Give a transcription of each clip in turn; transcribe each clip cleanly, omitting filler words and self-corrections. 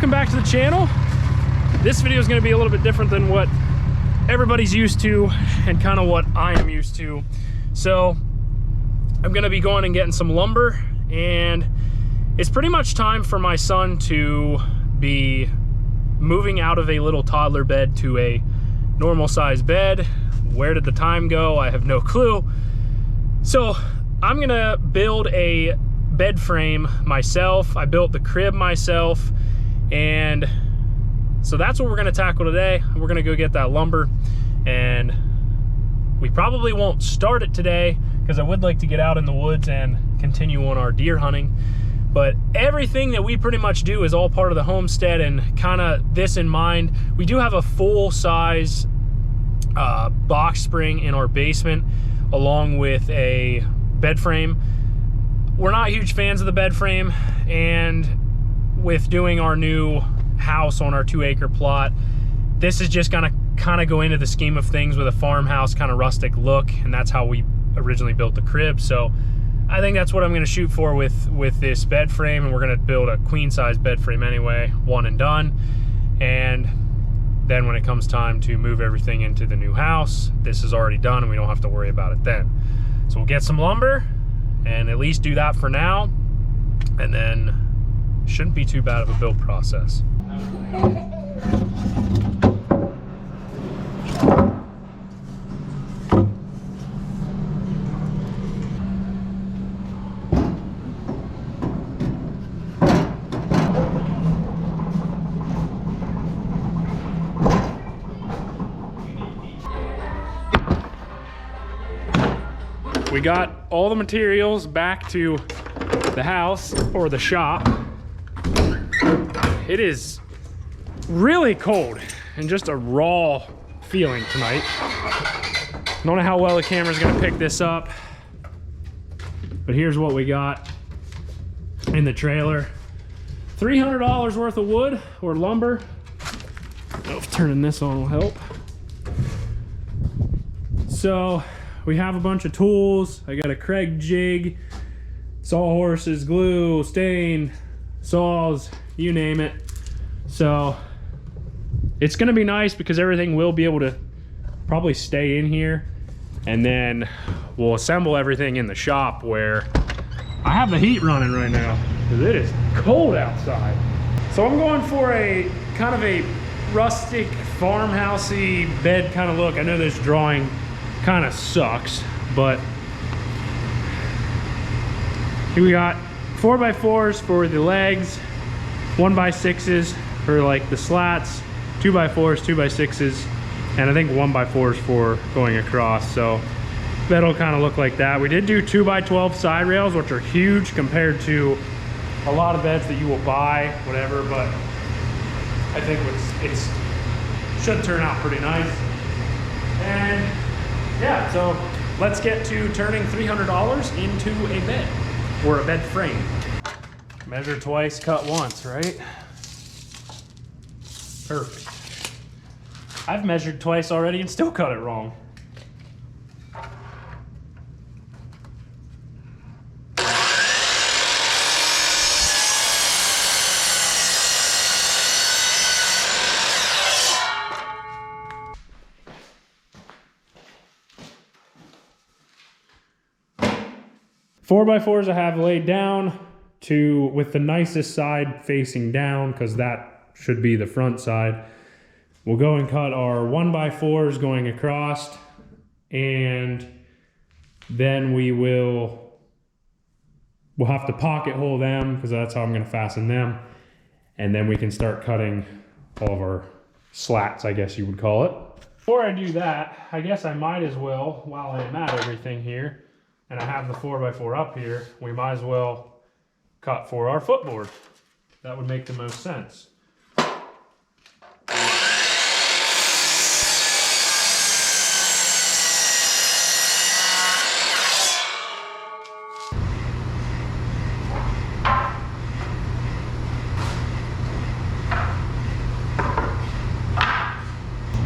welcome back to the channel. This video is going to be a little bit different than what everybody's used to and kind of what I am used to. So I'm going to be going and getting some lumber, and it's pretty much time for my son to be moving out of a little toddler bed to a normal size bed. Where did the time go? I have no clue. So I'm gonna build a bed frame myself. I built the crib myself, and so that's what we're gonna tackle today. We're gonna go get that lumber, and we probably won't start it today because I would like to get out in the woods and continue on our deer hunting. But everything that we pretty much do is all part of the homestead, and kind of this in mind. We do have a full size box spring in our basement along with a bed frame. We're not huge fans of the bed frame, and with doing our new house on our 2-acre plot, this is just gonna kind of go into the scheme of things with a farmhouse kind of rustic look, and that's how we originally built the crib. So I think that's what I'm gonna shoot for with this bed frame, and we're gonna build a queen size bed frame anyway, one and done. And then when it comes time to move everything into the new house, this is already done and we don't have to worry about it then. So we'll get some lumber and at least do that for now, and then shouldn't be too bad of a build process. We got all the materials back to the house, or the shop. It is really cold and just a raw feeling tonight. I don't know how well the camera's gonna pick this up, but here's what we got in the trailer. $300 worth of wood or lumber. I don't know if turning this on will help. So we have a bunch of tools. I got a Craig jig, sawhorses, glue, stain, saws, you name it. So it's gonna be nice because everything will be able to probably stay in here, and then we'll assemble everything in the shop where I have the heat running right now because it is cold outside. So I'm going for a kind of a rustic farmhousey bed kind of look. I know this drawing kind of sucks, but here we got 4x4s for the legs, 1x6s for like the slats, 2x4s, 2x6s, and I think 1x4s for going across. So that'll kind of look like that. We did do 2x12 side rails, which are huge compared to a lot of beds that you will buy, whatever, but I think it's should turn out pretty nice. And yeah, so let's get to turning $300 into a bed, or a bed frame. Measure twice, cut once, right? Perfect. I've measured twice already and still cut it wrong. Four by fours I have laid down with the nicest side facing down, because that should be the front side. We'll go and cut our 1x4s going across, and then we'll have to pocket hole them because that's how I'm gonna fasten them. And then we can start cutting all of our slats, I guess you would call it. Before I do that, I guess I might as well, while I'm at everything here, and I have the 4x4 up here, we might as well cut for our footboard. That would make the most sense.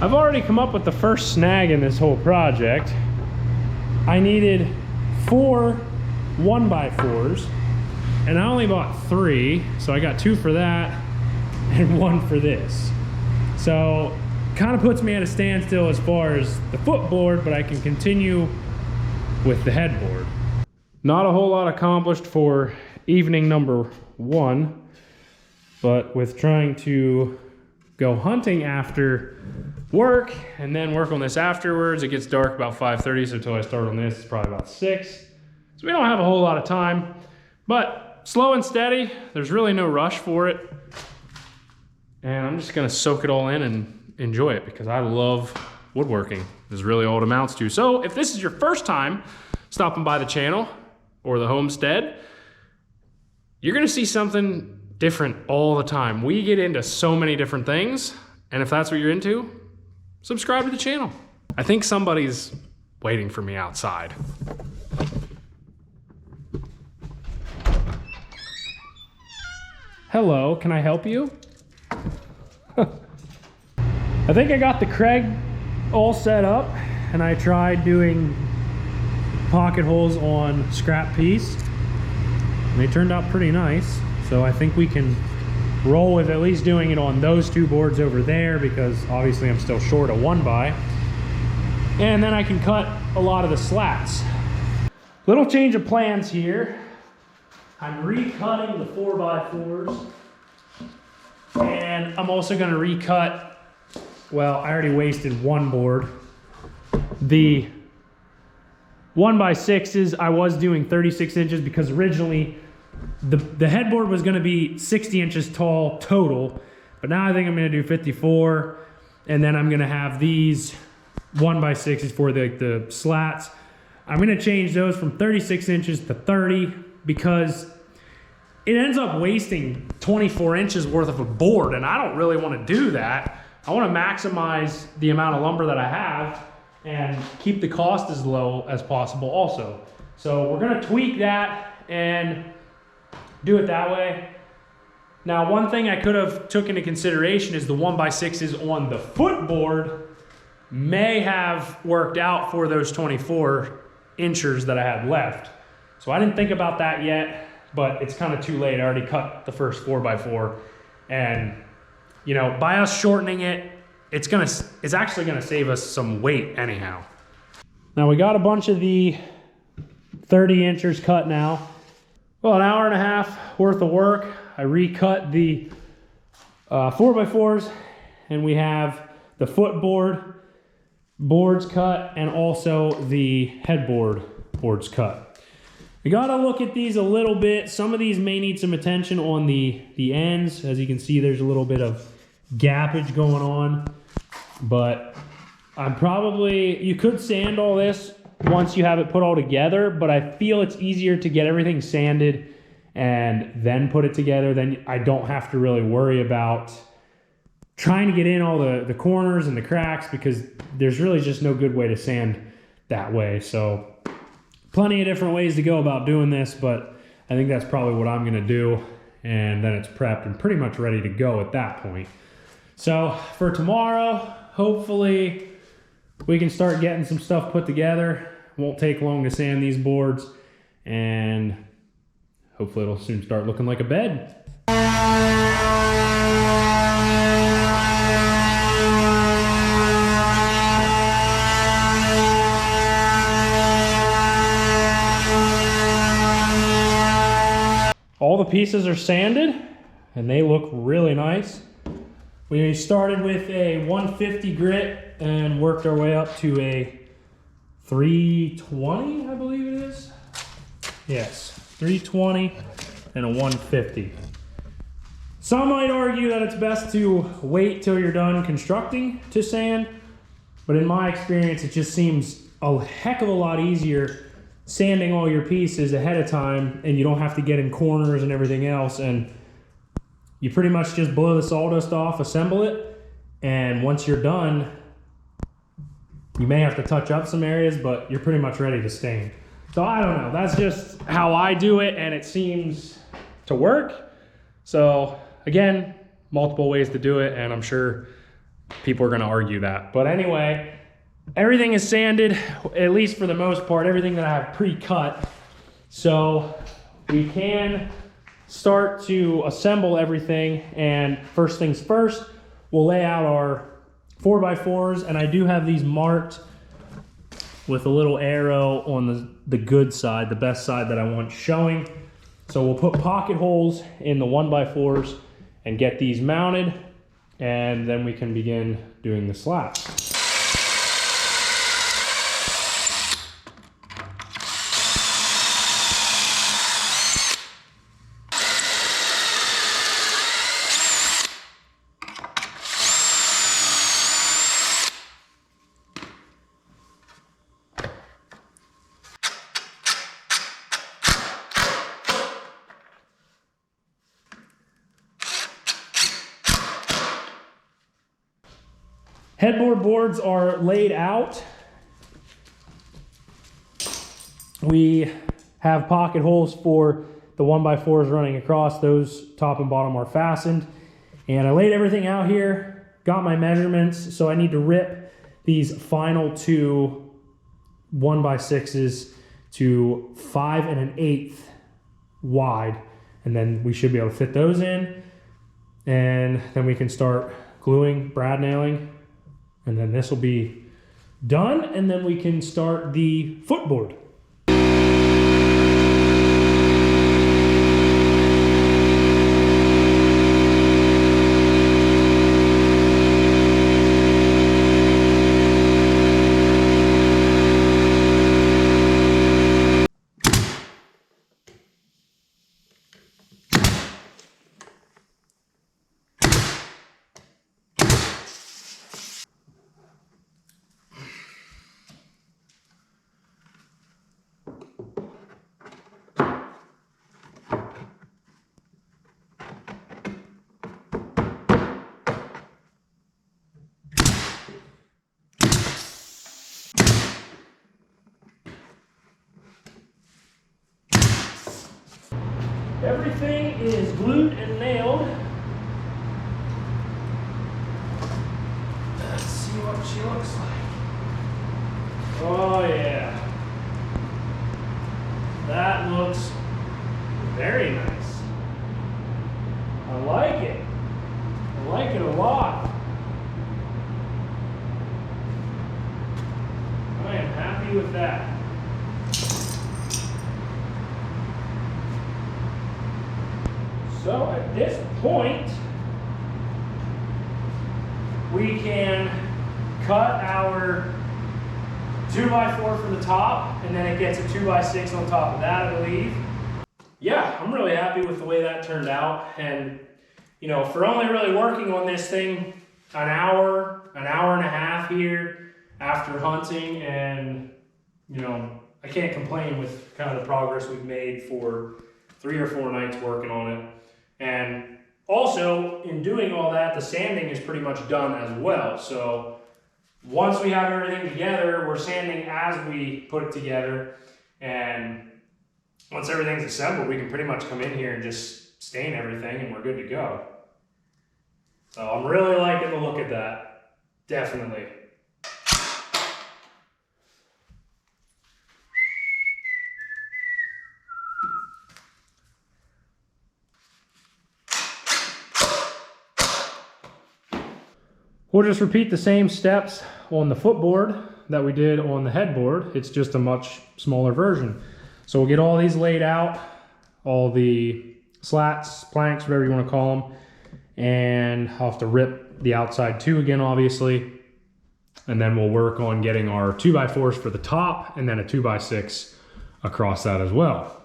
I've already come up with the first snag in this whole project. I needed 4 1x4s, and I only bought 3, so I got 2 for that. and one for this. So kind of puts me at a standstill as far as the footboard, but I can continue with the headboard. Not a whole lot accomplished for evening number 1, but with trying to go hunting after work and then work on this afterwards, it gets dark about 5:30, so until I start on this, it's probably about 6. So we don't have a whole lot of time, but slow and steady. There's really no rush for it. And I'm just gonna soak it all in and enjoy it because I love woodworking. This is really all it amounts to. So if this is your first time stopping by the channel or the homestead, you're gonna see something different all the time. We get into so many different things, and if that's what you're into, subscribe to the channel. I think somebody's waiting for me outside. Hello, can I help you? I think I got the Craig all set up, and I tried doing pocket holes on scrap piece. And they turned out pretty nice. So I think we can roll with at least doing it on those 2 boards over there, because obviously I'm still short a 1x. And then I can cut a lot of the slats. Little change of plans here. I'm recutting the 4x4s. And I'm also gonna recut, well, I already wasted 1 board. The 1x6s, I was doing 36 inches because originally the headboard was gonna be 60 inches tall total, but now I think I'm gonna do 54, and then I'm gonna have these 1x6s for the slats. I'm gonna change those from 36 inches to 30 because it ends up wasting 24 inches worth of a board, and I don't really wanna do that. I wanna maximize the amount of lumber that I have and keep the cost as low as possible also. So we're gonna tweak that and do it that way. Now, one thing I could have took into consideration is the 1x6s on the footboard may have worked out for those 24 inchers that I had left. So I didn't think about that yet, but it's kind of too late. I already cut the first 4x4, and you know, by us shortening it, it's actually gonna save us some weight anyhow. Now we got a bunch of the 30 inchers cut now. Well, an hour and a half worth of work. I recut the 4x4s, and we have the footboard boards cut and also the headboard boards cut. We gotta look at these a little bit. Some of these may need some attention on the ends. As you can see, there's a little bit of gappage going on, but you could sand all this once you have it put all together, but I feel it's easier to get everything sanded and then put it together. Then I don't have to really worry about trying to get in all the corners and the cracks, because there's really just no good way to sand that way. So plenty of different ways to go about doing this, but I think that's probably what I'm gonna do. And then it's prepped and pretty much ready to go at that point. So for tomorrow, hopefully we can start getting some stuff put together. Won't take long to sand these boards, and hopefully it'll soon start looking like a bed. All the pieces are sanded and they look really nice. We started with a 150 grit and worked our way up to a 320, I believe it is. Yes, 320 and a 150. Some might argue that it's best to wait till you're done constructing to sand, but in my experience, it just seems a heck of a lot easier sanding all your pieces ahead of time, and you don't have to get in corners and everything else, and you pretty much just blow the sawdust off, assemble it, and once you're done, you may have to touch up some areas, but you're pretty much ready to stain. So I don't know, that's just how I do it, and it seems to work. So again, multiple ways to do it, and I'm sure people are gonna argue that. But anyway, everything is sanded, at least for the most part, everything that I have pre-cut. So we can start to assemble everything. And first things first, we'll lay out our 4x4s, and I do have these marked with a little arrow on the good side, the best side that I want showing. So we'll put pocket holes in the 1x4s and get these mounted, and then we can begin doing the slats. Headboard boards are laid out. We have pocket holes for the 1x4s running across. Those top and bottom are fastened. And I laid everything out here, got my measurements. So I need to rip these final two 1x6s to 5 1/8 wide. And then we should be able to fit those in. And then we can start gluing, brad nailing. And then this will be done, and then we can start the footboard. Everything is glued and nailed. Let's see what she looks like. Oh yeah. That looks very nice. I like it. I like it a lot. I am happy with that. So at this point, we can cut our 2x4 from the top, and then it gets a 2x6 on top of that, I believe. Yeah, I'm really happy with the way that turned out. And, you know, for only really working on this thing an hour and a half here after hunting, and, you know, I can't complain with kind of the progress we've made for 3 or 4 nights working on it. And also, in doing all that, the sanding is pretty much done as well. So once we have everything together, we're sanding as we put it together. And once everything's assembled, we can pretty much come in here and just stain everything and we're good to go. So I'm really liking the look of that, definitely. We'll just repeat the same steps on the footboard that we did on the headboard. It's just a much smaller version. So we'll get all these laid out, all the slats, planks, whatever you want to call them. And I'll have to rip the outside too again, obviously. And then we'll work on getting our 2x4s for the top and then a 2x6 across that as well.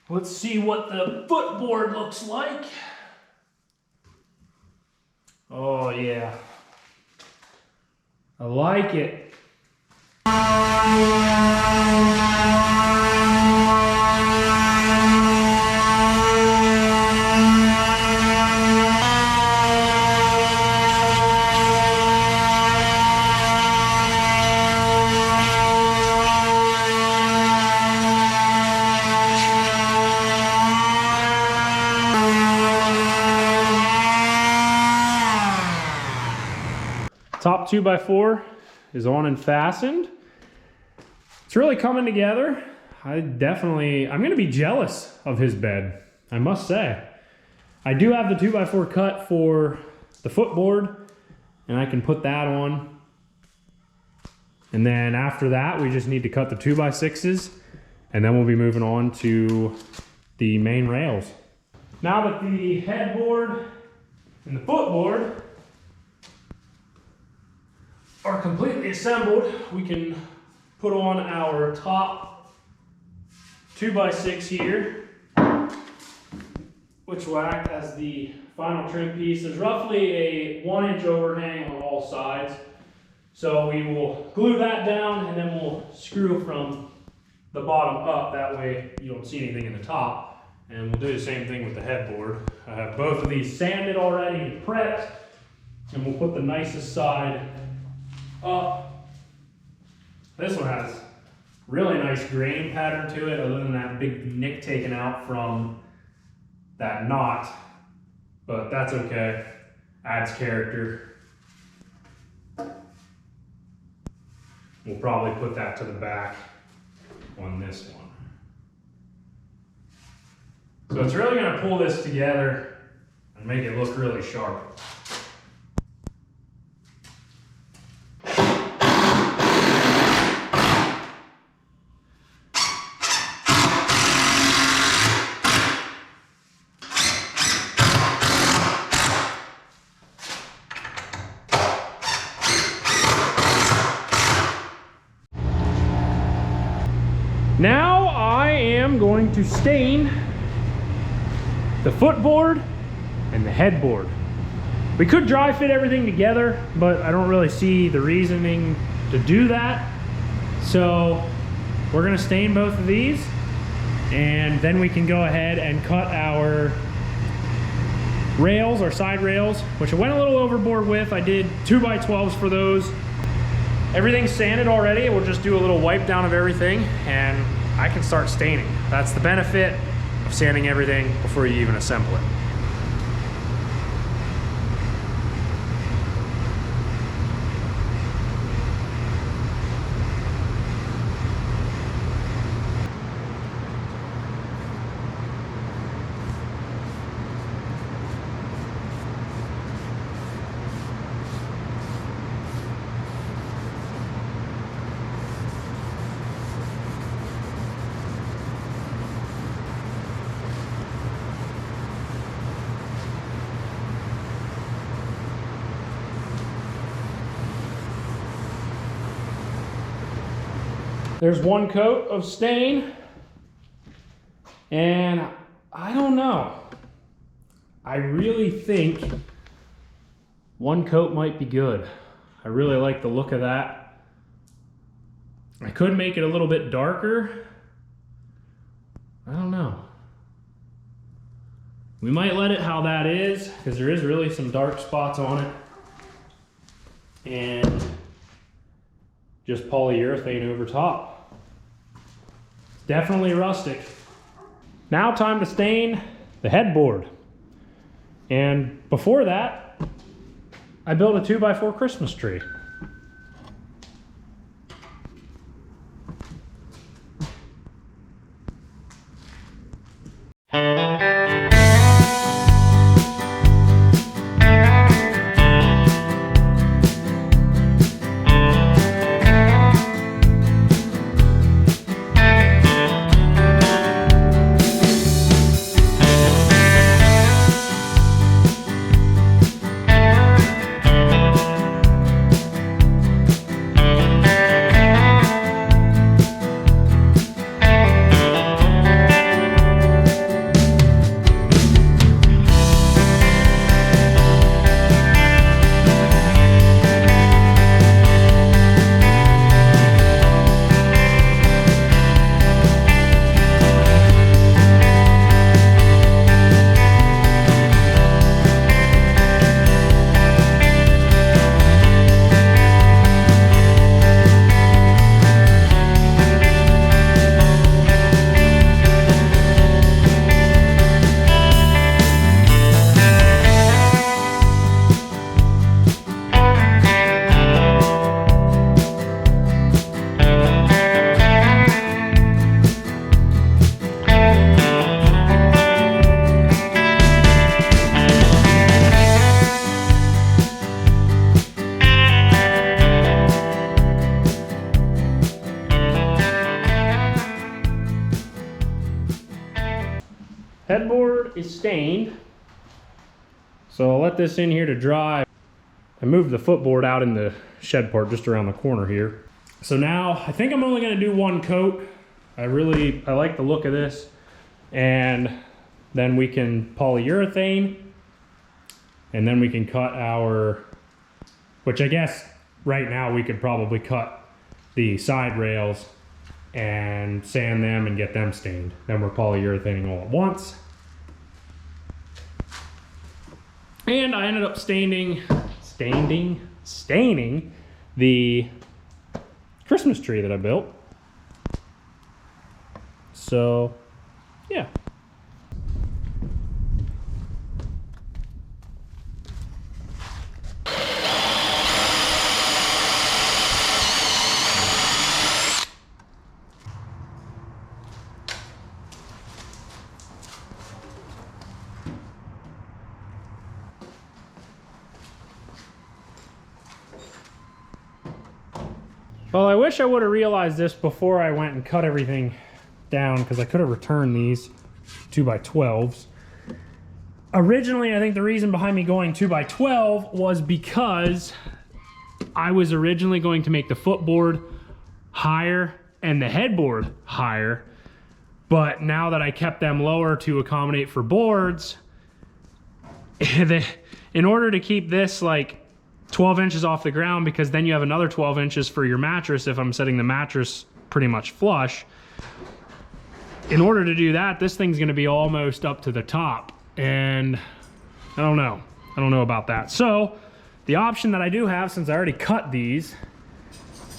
Let's see what the footboard looks like. Oh yeah. I like it. Top 2x4 is on and fastened. It's really coming together. I'm gonna be jealous of his bed, I must say. I do have the 2x4 cut for the footboard, and I can put that on. And then after that, we just need to cut the 2x6s, and then we'll be moving on to the main rails. Now that the headboard and the footboard are completely assembled, we can put on our top 2x6 here, which will act as the final trim piece. There's roughly a 1-inch overhang on all sides. So we will glue that down, and then we'll screw from the bottom up. That way you don't see anything in the top. And we'll do the same thing with the headboard. I have both of these sanded already and prepped, and we'll put the nicest side up. This one has really nice grain pattern to it, other than that big nick taken out from that knot, but that's okay, adds character. We'll probably put that to the back on this one. So it's really going to pull this together and make it look really sharp. Now I am going to stain the footboard and the headboard. We could dry fit everything together, but I don't really see the reasoning to do that. So we're gonna stain both of these, and then we can go ahead and cut our rails, our side rails, which I went a little overboard with. I did 2x12s for those. Everything's sanded already. We'll just do a little wipe down of everything, and I can start staining. That's the benefit of sanding everything before you even assemble it. There's one coat of stain, and I don't know. I really think one coat might be good. I really like the look of that. I could make it a little bit darker. I don't know. We might let it how that is, because there is really some dark spots on it. And just polyurethane over top. Definitely rustic. Now time to stain the headboard. And before that, I built a 2x4 Christmas tree. stained. So I'll let this in here to dry. I moved the footboard out in the shed part just around the corner here. So now I think I'm only gonna do one coat. I like the look of this. And then we can polyurethane, and then we can cut our, which I guess right now we could probably cut the side rails and sand them and get them stained. Then we're polyurethaning all at once. And I ended up staining the Christmas tree that I built. So, yeah. Well, I wish I would have realized this before I went and cut everything down, because I could have returned these 2x12s. Originally, I think the reason behind me going 2x12 was because I was originally going to make the footboard higher and the headboard higher, but now that I kept them lower to accommodate for boards, in order to keep this like 12 inches off the ground, because then you have another 12 inches for your mattress if I'm setting the mattress pretty much flush. In order to do that, this thing's gonna be almost up to the top, and I don't know about that. So the option that I do have, since I already cut these,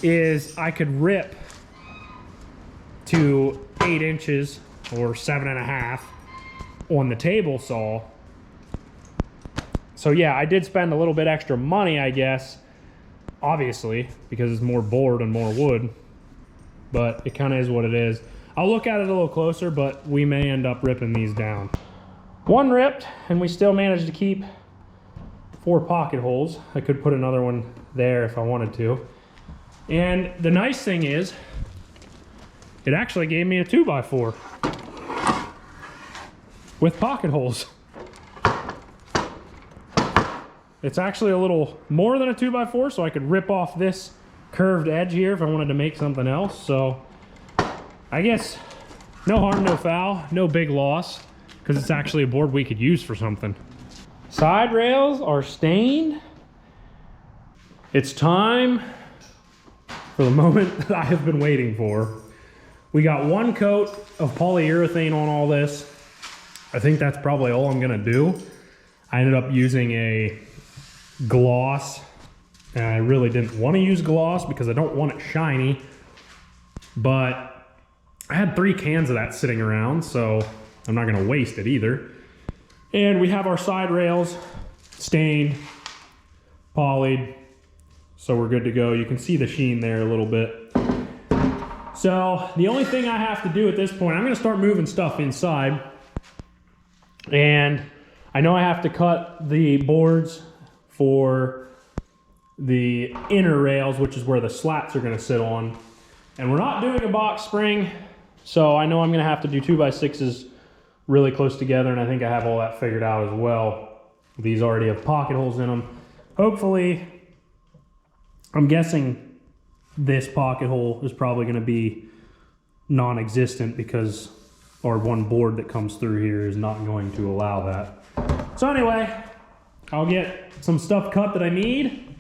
is I could rip to 8 inches or 7.5 on the table saw. So yeah, I did spend a little bit extra money, I guess, obviously, because it's more board and more wood, but it kind of is what it is. I'll look at it a little closer, but we may end up ripping these down. One ripped, and we still managed to keep 4 pocket holes. I could put another one there if I wanted to. And the nice thing is, it actually gave me a 2x4 with pocket holes. It's actually a little more than a 2x4, so I could rip off this curved edge here if I wanted to make something else. So I guess no harm, no foul, no big loss, because it's actually a board we could use for something. Side rails are stained. It's time for the moment that I have been waiting for. We got one coat of polyurethane on all this. I think that's probably all I'm gonna do. I ended up using a gloss, and I really didn't want to use gloss because I don't want it shiny, but I had 3 cans of that sitting around, so I'm not going to waste it either. And we have our side rails stained, polyed, so we're good to go. You can see the sheen there a little bit. So the only thing I have to do at this point, I'm going to start moving stuff inside, and I know I have to cut the boards for the inner rails, which is where the slats are going to sit on. And we're not doing a box spring, so I know I'm going to have to do 2x6s really close together, and I think I have all that figured out as well. These already have pocket holes in them. Hopefully, I'm guessing this pocket hole is probably going to be non-existent because our one board that comes through here is not going to allow that. So anyway, I'll get some stuff cut that I need,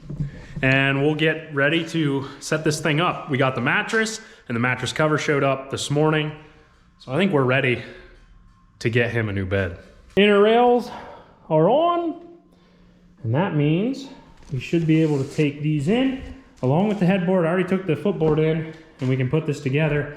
and we'll get ready to set this thing up. We got the mattress, and the mattress cover showed up this morning, so I think we're ready to get him a new bed. Inner rails are on, and that means we should be able to take these in along with the headboard. I already took the footboard in, and we can put this together.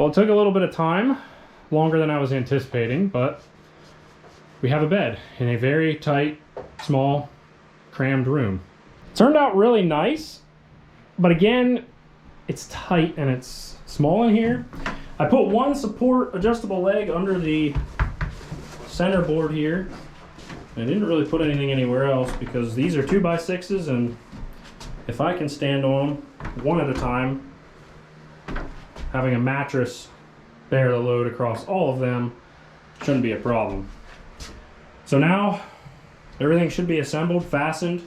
Well, it took a little bit of time, longer than I was anticipating, but we have a bed in a very tight, small, crammed room. It turned out really nice, but again, it's tight and it's small in here. I put one support adjustable leg under the center board here. I didn't really put anything anywhere else because these are 2x6s, and if I can stand on them one at a time, having a mattress bear the load across all of them shouldn't be a problem. So now everything should be assembled, fastened.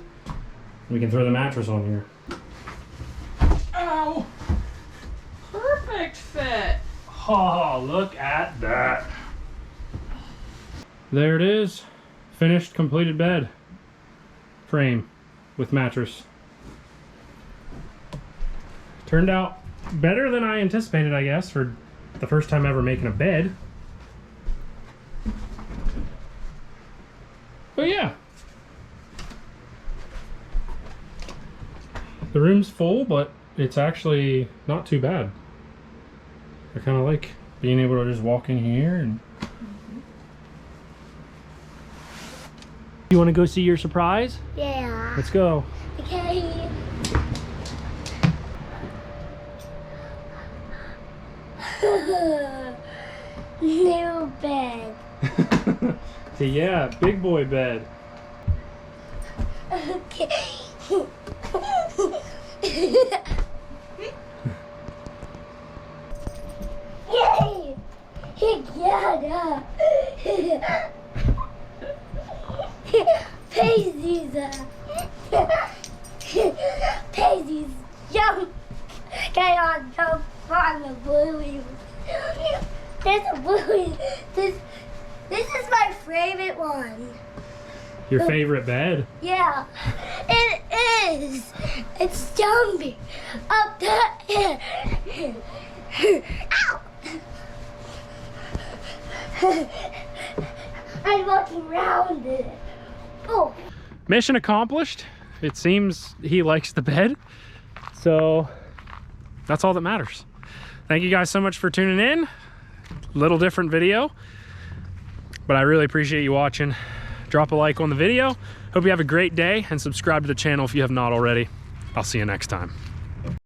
We can throw the mattress on here. Ow! Perfect fit. Oh, look at that. There it is. Finished, completed bed frame with mattress. Turned out better than I anticipated, I guess, for the first time ever making a bed. But yeah. The room's full, but it's actually not too bad. I kind of like being able to just walk in here and... You want to go see your surprise? Yeah. Let's go. Okay. New bed. Yeah, big boy bed. Okay. Yay! Yeah. Paisley's jump. Get on, jump on the bluey. There's a bluey. This is my favorite one. Your favorite bed? Yeah, it is. It's jumping up the air. Ow! I'm walking around it. Oh. Mission accomplished. It seems he likes the bed. So that's all that matters. Thank you guys so much for tuning in. Little different video, but I really appreciate you watching. Drop a like on the video. Hope you have a great day and subscribe to the channel if you have not already. I'll see you next time.